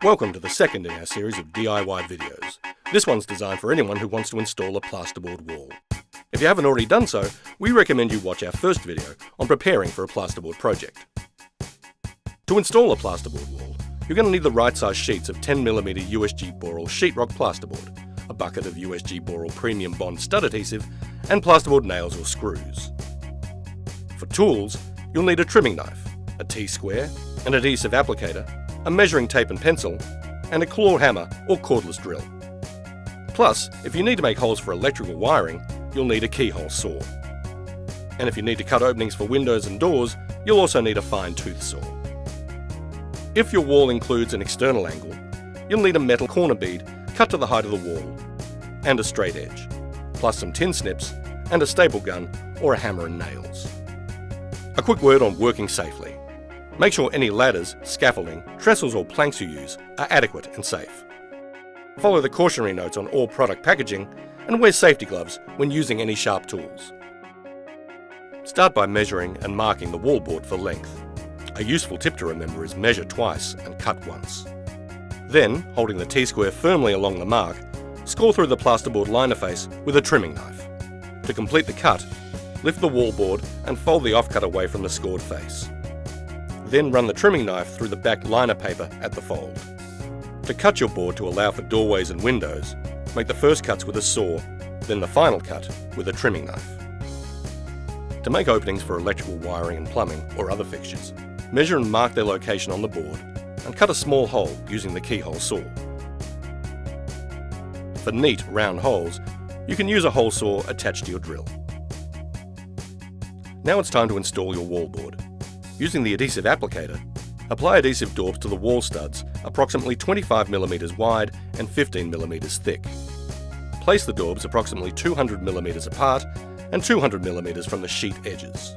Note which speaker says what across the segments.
Speaker 1: Welcome to the second in our series of DIY videos. This one's designed for anyone who wants to install a plasterboard wall. If you haven't already done so, we recommend you watch our first video on preparing for a plasterboard project. To install a plasterboard wall, you're going to need the right size sheets of 10mm USG Boral sheetrock plasterboard, a bucket of USG Boral premium bond stud adhesive, and plasterboard nails or screws. For tools, you'll need a trimming knife, a T-square, an adhesive applicator, a measuring tape and pencil, and a claw hammer or cordless drill. Plus, if you need to make holes for electrical wiring, you'll need a keyhole saw. And if you need to cut openings for windows and doors, you'll also need a fine tooth saw. If your wall includes an external angle, you'll need a metal corner bead cut to the height of the wall, and a straight edge, plus some tin snips and a staple gun or a hammer and nails. A quick word on working safely. Make sure any ladders, scaffolding, trestles or planks you use are adequate and safe. Follow the cautionary notes on all product packaging and wear safety gloves when using any sharp tools. Start by measuring and marking the wall board for length. A useful tip to remember is measure twice and cut once. Then, holding the T-square firmly along the mark, score through the plasterboard liner face with a trimming knife. To complete the cut, lift the wall board and fold the offcut away from the scored face. Then run the trimming knife through the back liner paper at the fold. To cut your board to allow for doorways and windows, make the first cuts with a saw, then the final cut with a trimming knife. To make openings for electrical wiring and plumbing or other fixtures, measure and mark their location on the board and cut a small hole using the keyhole saw. For neat, round holes, you can use a hole saw attached to your drill. Now it's time to install your wall board. Using the adhesive applicator, apply adhesive daubs to the wall studs approximately 25mm wide and 15mm thick. Place the daubs approximately 200mm apart and 200mm from the sheet edges.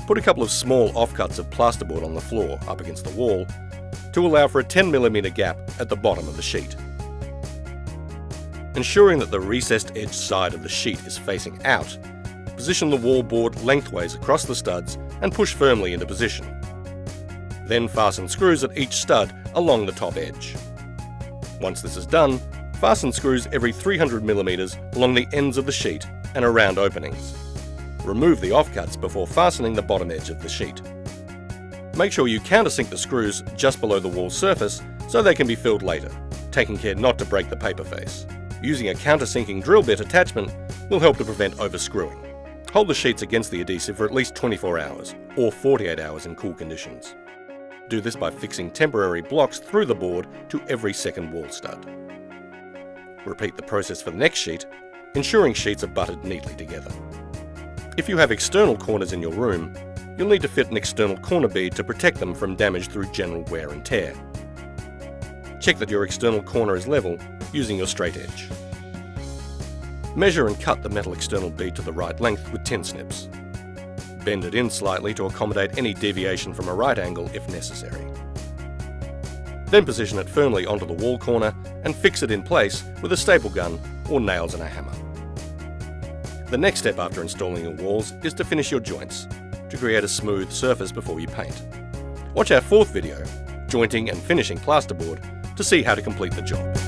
Speaker 1: Put a couple of small offcuts of plasterboard on the floor up against the wall to allow for a 10mm gap at the bottom of the sheet. Ensuring that the recessed edge side of the sheet is facing out, position the wall board lengthways across the studs and push firmly into position. Then fasten screws at each stud along the top edge. Once this is done, fasten screws every 300mm along the ends of the sheet and around openings. Remove the offcuts before fastening the bottom edge of the sheet. Make sure you countersink the screws just below the wall surface so they can be filled later, taking care not to break the paper face. Using a countersinking drill bit attachment will help to prevent overscrewing. Hold the sheets against the adhesive for at least 24 hours, or 48 hours in cool conditions. Do this by fixing temporary blocks through the board to every second wall stud. Repeat the process for the next sheet, ensuring sheets are butted neatly together. If you have external corners in your room, you'll need to fit an external corner bead to protect them from damage through general wear and tear. Check that your external corner is level using your straight edge. Measure and cut the metal external bead to the right length with tin snips. Bend it in slightly to accommodate any deviation from a right angle if necessary. Then position it firmly onto the wall corner and fix it in place with a staple gun or nails and a hammer. The next step after installing your walls is to finish your joints, to create a smooth surface before you paint. Watch our fourth video, Jointing and Finishing Plasterboard, to see how to complete the job.